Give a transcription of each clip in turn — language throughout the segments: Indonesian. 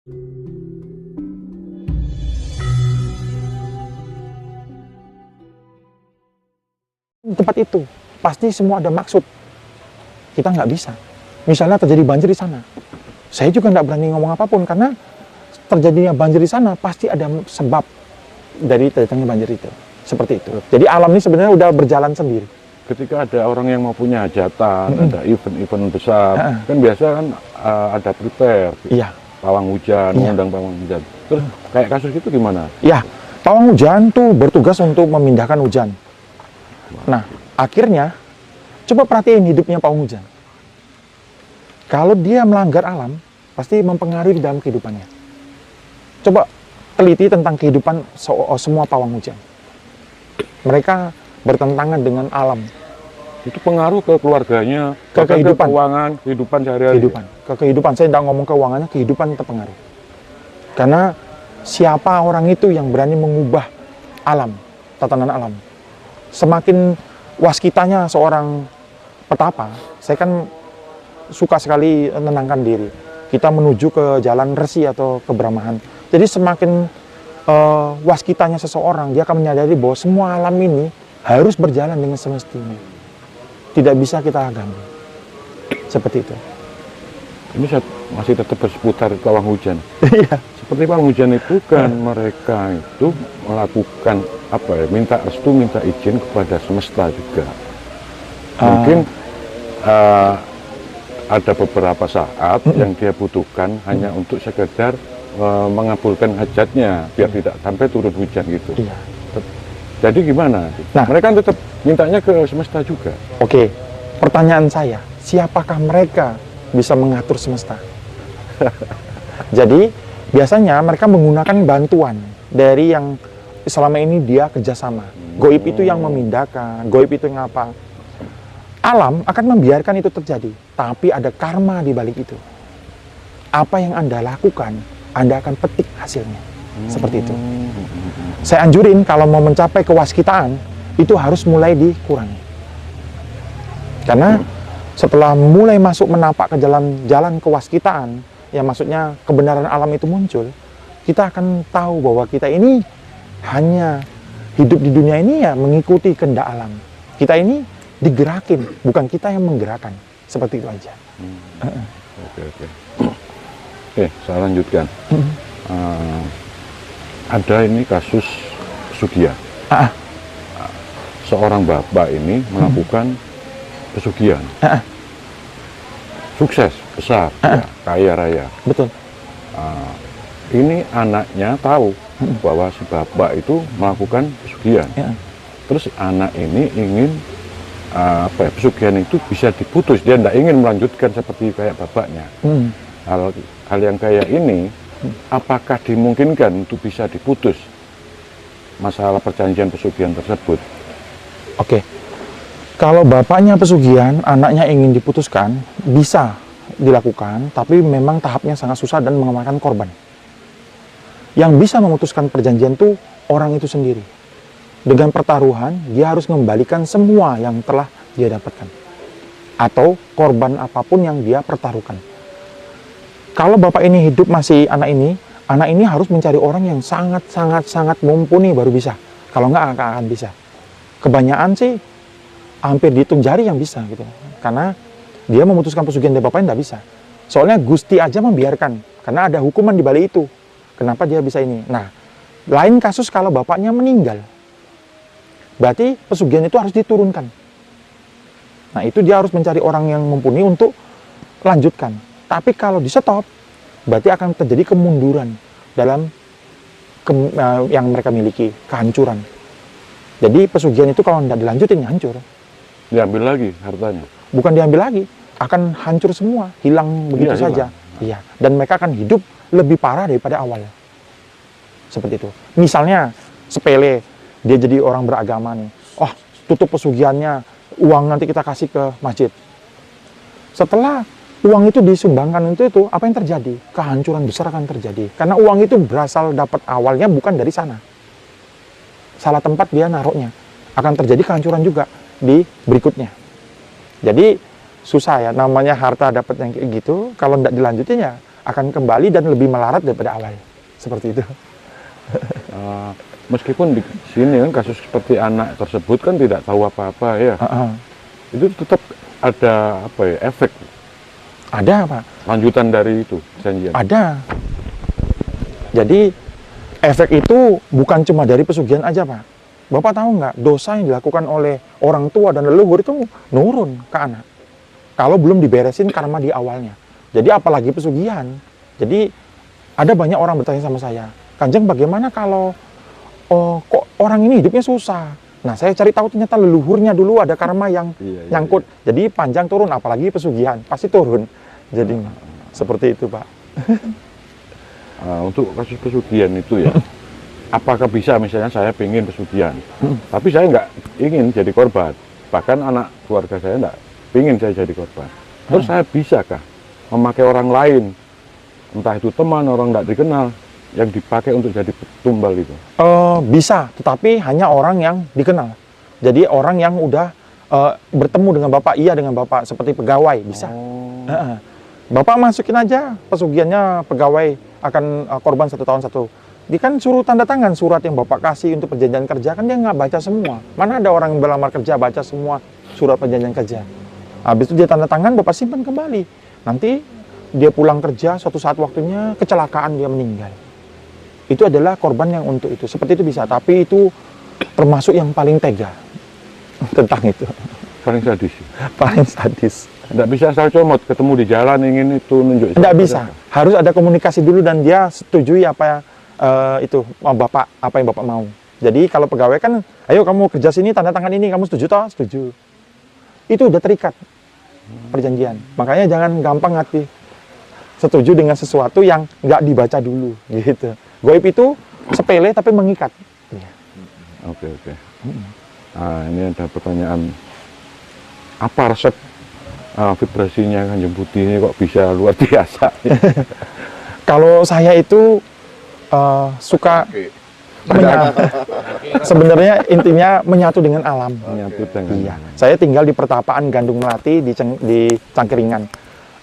Tempat itu pasti semua ada maksud. Kita nggak bisa. Misalnya terjadi banjir di sana, saya juga nggak berani ngomong apapun karena terjadinya banjir di sana pasti ada sebab dari terjadinya banjir itu. Seperti itu. Jadi alam ini sebenarnya udah berjalan sendiri. Ketika ada orang yang mau punya hajatan, ada event-event besar, kan biasa kan ada prepare. Iya. Pawang hujan, mengundang pawang hujan. Terus kayak kasus itu gimana? Ya, pawang hujan tuh bertugas untuk memindahkan hujan. Nah, akhirnya coba perhatiin hidupnya pawang hujan. Kalau dia melanggar alam, pasti mempengaruhi di dalam kehidupannya. Coba teliti tentang kehidupan semua pawang hujan. Mereka bertentangan dengan alam. Itu pengaruh ke keluarganya, Ke kehidupan. ke keuangan, kehidupan sehari-hari. Ke kehidupan. Saya tidak ngomong keuangannya, kehidupan terpengaruh. Karena siapa orang itu yang berani mengubah alam, tatanan alam. Semakin waskitanya seorang petapa, saya kan suka sekali menenangkan diri. Kita menuju ke jalan resi atau keberamahan. Jadi semakin waskitanya seseorang, dia akan menyadari bahwa semua alam ini harus berjalan dengan semestinya. Tidak bisa kita ganggu. Seperti itu. Ini masih tetap berseputar pawang hujan. Iya. Seperti pawang hujan itu kan mereka itu melakukan apa ya? Minta restu, minta izin kepada semesta juga. Mungkin ada beberapa saat yang dia butuhkan hanya untuk sekedar mengabulkan hajatnya biar tidak sampai turun hujan gitu. Iya. Jadi gimana? Nah, mereka tetap mintanya ke semesta juga. Oke, pertanyaan saya, siapakah mereka bisa mengatur semesta? Jadi, biasanya mereka menggunakan bantuan dari yang selama ini dia kerjasama. Goib itu yang memindahkan, goib itu yang apa. Alam akan membiarkan itu terjadi, tapi ada karma di balik itu. Apa yang Anda lakukan, Anda akan petik hasilnya. Seperti itu. Saya anjurin kalau mau mencapai kewaskitaan, itu harus mulai dikurangi. Karena setelah mulai masuk menapak ke jalan kewaskitaan, ya maksudnya kebenaran alam itu muncul, kita akan tahu bahwa kita ini hanya hidup di dunia ini ya mengikuti kehendak alam. Kita ini digerakin, bukan kita yang menggerakkan. Seperti itu aja. Oke, saya lanjutkan. Ada ini kasus pesugihan. Seorang bapak ini melakukan pesugihan. Sukses, besar, ya, kaya raya. Betul. Ini anaknya tahu bahwa si bapak itu melakukan pesugihan. Terus anak ini ingin pesugihan itu bisa diputus. Dia tidak ingin melanjutkan seperti kayak bapaknya. Hal yang kayak ini, apakah dimungkinkan untuk bisa diputus masalah perjanjian pesugihan tersebut? Oke, kalau bapaknya pesugihan, anaknya ingin diputuskan, bisa dilakukan, tapi memang tahapnya sangat susah dan memakan korban. Yang bisa memutuskan perjanjian itu orang itu sendiri. Dengan pertaruhan, dia harus mengembalikan semua yang telah dia dapatkan. Atau korban apapun yang dia pertaruhkan. Kalau bapak ini hidup masih anak ini harus mencari orang yang sangat mumpuni baru bisa. Kalau nggak akan bisa. Kebanyakan sih hampir dihitung jari yang bisa gitu. Karena dia memutuskan pesugihan dari bapaknya nggak bisa. Soalnya Gusti aja membiarkan. Karena ada hukuman di balik itu. Kenapa dia bisa ini? Nah, lain kasus kalau bapaknya meninggal. Berarti pesugihan itu harus diturunkan. Nah, itu dia harus mencari orang yang mumpuni untuk lanjutkan. Tapi kalau di stop, berarti akan terjadi kemunduran dalam yang mereka miliki, kehancuran. Jadi pesugihan itu kalau tidak dilanjutin, hancur. Diambil lagi hartanya? Bukan diambil lagi, akan hancur semua, hilang begitu saja. Iya, dan mereka akan hidup lebih parah daripada awal. Seperti itu. Misalnya, sepele, dia jadi orang beragama nih. Oh, tutup pesugihannya, uang nanti kita kasih ke masjid. Setelah uang itu disumbangkan itu apa yang terjadi? Kehancuran besar akan terjadi. Karena uang itu berasal dapat awalnya bukan dari sana. Salah tempat dia naruhnya. Akan terjadi kehancuran juga di berikutnya. Jadi susah ya, namanya harta dapat yang kayak gitu, kalau tidak dilanjutin ya akan kembali dan lebih melarat daripada awal. Seperti itu. Meskipun di sini kan kasus seperti anak tersebut kan tidak tahu apa-apa ya, itu tetap ada apa ya, efek Ada, Pak. lanjutan dari itu janjian. Ada. Jadi efek itu bukan cuma dari pesugihan aja, Pak. Bapak tahu nggak, dosa yang dilakukan oleh orang tua dan leluhur itu nurun ke anak. Kalau belum diberesin karma di awalnya. Jadi apalagi pesugihan. Jadi ada banyak orang bertanya sama saya, Kanjeng bagaimana kalau kok orang ini hidupnya susah? Nah saya cari tahu ternyata leluhurnya dulu ada karma yang nyangkut. Jadi panjang turun, apalagi pesugihan pasti turun. Jadi seperti itu, Pak. Untuk kasus pesugihan itu ya, apakah bisa misalnya saya ingin pesugihan, tapi saya nggak ingin jadi korban, bahkan anak keluarga saya nggak ingin saya jadi korban. Terus saya bisakah memakai orang lain, entah itu teman, orang nggak dikenal, yang dipakai untuk jadi tumbal itu? Bisa, tetapi hanya orang yang dikenal. Jadi orang yang udah bertemu dengan Bapak, iya dengan Bapak, seperti pegawai, bisa. Bapak masukin aja pesugihannya pegawai akan korban 1 tahun 1. Dia kan suruh tanda tangan surat yang Bapak kasih untuk perjanjian kerja, kan dia nggak baca semua. Mana ada orang yang berlamar kerja baca semua surat perjanjian kerja. Habis itu dia tanda tangan, Bapak simpan kembali. Nanti dia pulang kerja, suatu saat waktunya kecelakaan dia meninggal. Itu adalah korban yang untuk itu. Seperti itu bisa, tapi itu termasuk yang paling tega tentang itu. Paling sadis. Paling sadis. Nggak bisa asal comot, ketemu di jalan ingin itu nunjuk. Nggak bisa, harus ada komunikasi dulu dan dia setujui apa itu Bapak, apa yang Bapak mau. Jadi kalau pegawai kan, ayo kamu kerja sini, tanda tangan ini, kamu setuju toh? Setuju. Itu udah terikat perjanjian. Makanya jangan gampang hati setuju dengan sesuatu yang nggak dibaca dulu, gitu. Goib itu sepele tapi mengikat. Oke. Nah, ini ada pertanyaan, apa resep vibrasinya Kanjeng Budi ini kok bisa luar biasa? Kalau saya itu suka sebenarnya intinya menyatu dengan alam. Menyatu dengan Iya. Saya tinggal di pertapaan Gandung Melati di Cangkeringan.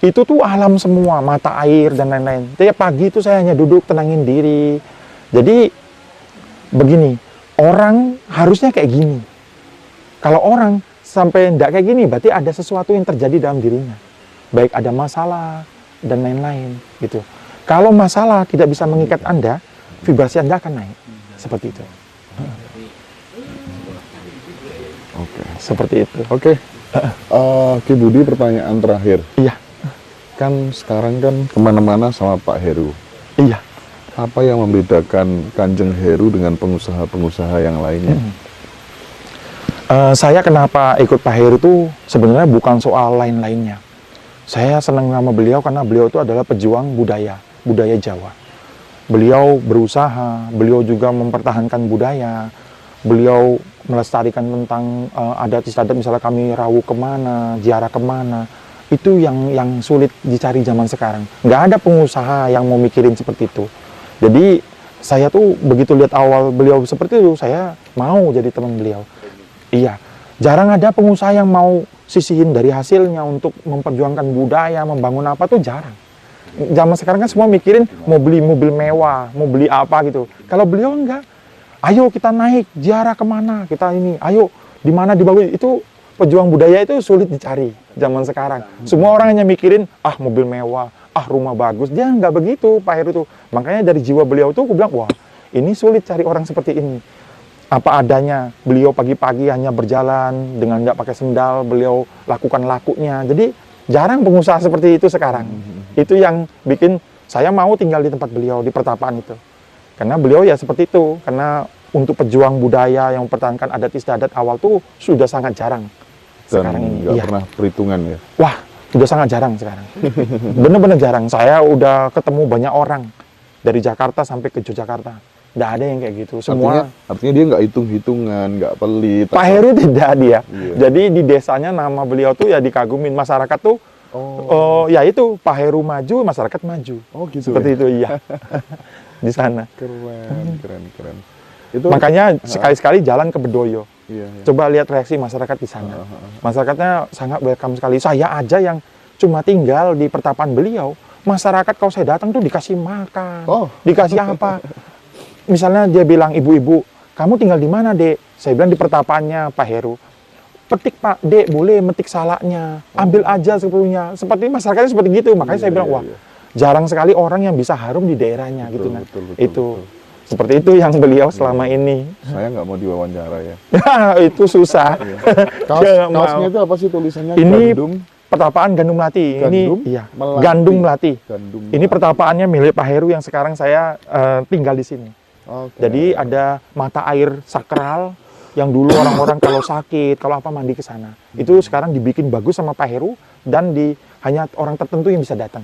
Itu tuh alam semua, mata air dan lain-lain. Tiap pagi itu saya hanya duduk tenangin diri. Jadi begini, orang harusnya kayak gini. Kalau orang sampai enggak kayak gini, berarti ada sesuatu yang terjadi dalam dirinya. Baik ada masalah dan lain-lain gitu. Kalau masalah tidak bisa mengikat Anda, vibrasi Anda akan naik. Seperti itu. Oke. Seperti itu. Oke. Ki Budi, pertanyaan terakhir. Iya. Kan sekarang kan kemana-mana sama Pak Heru. Iya. Apa yang membedakan Kanjeng Heru dengan pengusaha-pengusaha yang lainnya? Saya kenapa ikut Pak Heru itu sebenarnya bukan soal lain-lainnya. Saya senang sama beliau karena beliau itu adalah pejuang budaya Jawa. Beliau berusaha, beliau juga mempertahankan budaya, beliau melestarikan tentang adat istiadat, misalnya kami rawuh kemana, ziarah kemana, itu yang sulit dicari zaman sekarang. Nggak ada pengusaha yang mau mikirin seperti itu. Jadi saya tuh begitu lihat awal beliau seperti itu, saya mau jadi teman beliau. Iya, jarang ada pengusaha yang mau sisihin dari hasilnya untuk memperjuangkan budaya, membangun apa tuh jarang. Zaman sekarang kan semua mikirin mau beli mobil mewah, mau beli apa gitu. Kalau beliau enggak, ayo kita naik, ziarah kemana, kita ini, ayo di mana dibangun. Itu pejuang budaya itu sulit dicari zaman sekarang. Semua orang hanya mikirin, mobil mewah, rumah bagus. Dia enggak begitu Pak Heru tuh. Makanya dari jiwa beliau tuh aku bilang, wah ini sulit cari orang seperti ini. Apa adanya, beliau pagi-pagi hanya berjalan dengan nggak pakai sendal, beliau lakukan lakunya. Jadi jarang pengusaha seperti itu sekarang. Itu yang bikin saya mau tinggal di tempat beliau, di pertapaan itu. Karena beliau ya seperti itu, karena untuk pejuang budaya yang mempertahankan adat istiadat awal tuh sudah sangat jarang. Dan Sekarang ini, nggak iya. pernah perhitungan ya? Wah, udah sangat jarang sekarang. Bener-bener jarang. Saya udah ketemu banyak orang dari Jakarta sampai ke Yogyakarta. Nggak ada yang kayak gitu. Semua Artinya dia nggak hitung-hitungan, nggak pelit. Pak Heru tidak dia. Iya. Jadi di desanya nama beliau tuh ya dikagumin masyarakat tuh. Ya itu Pak Heru maju, masyarakat maju. Oh gitu. Seperti itu iya. Di sana. Keren. Itu Makanya sekali-sekali jalan ke Bedoyo. iya. Coba lihat reaksi masyarakat di sana. Masyarakatnya sangat welcome sekali. Saya aja yang cuma tinggal di pertapaan beliau, masyarakat kalau saya datang tuh dikasih makan, Oh. dikasih apa. Misalnya dia bilang, ibu-ibu, kamu tinggal di mana, Dek? Saya bilang di pertapaannya Pak Heru. Petik Pak, Dek, boleh metik salaknya, ambil aja sepenuhnya. Seperti masyarakatnya seperti gitu, makanya saya bilang, wah, jarang sekali orang yang bisa harum di daerahnya gitu kan. Itu seperti itu yang beliau selama ini. Saya nggak mau diwawancara ya. Itu susah. Dia nggak mau. Kaosnya itu apa sih tulisannya? Ini Gandum. pertapaan Gandum Melati. Gandum Ini iya, Melati. Gandum Melati. Gandum Ini pertapaannya milik Pak Heru yang sekarang saya tinggal di sini. Oke. Jadi ada mata air sakral yang dulu orang-orang kalau sakit, kalau apa mandi ke sana. Itu sekarang dibikin bagus sama Pak Heru dan hanya orang tertentu yang bisa datang.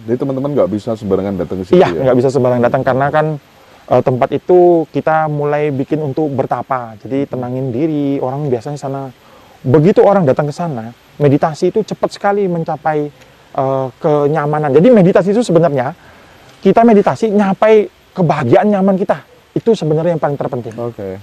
Jadi teman-teman nggak bisa sembarangan datang ke situ Iya, ya? nggak bisa sembarang datang karena kan tempat itu kita mulai bikin untuk bertapa. Jadi tenangin diri, orang biasanya sana. Begitu orang datang ke sana, meditasi itu cepat sekali mencapai kenyamanan. Jadi meditasi itu sebenarnya kita meditasi nyapai kebahagiaan nyaman kita. Itu sebenarnya yang paling terpenting. Oke.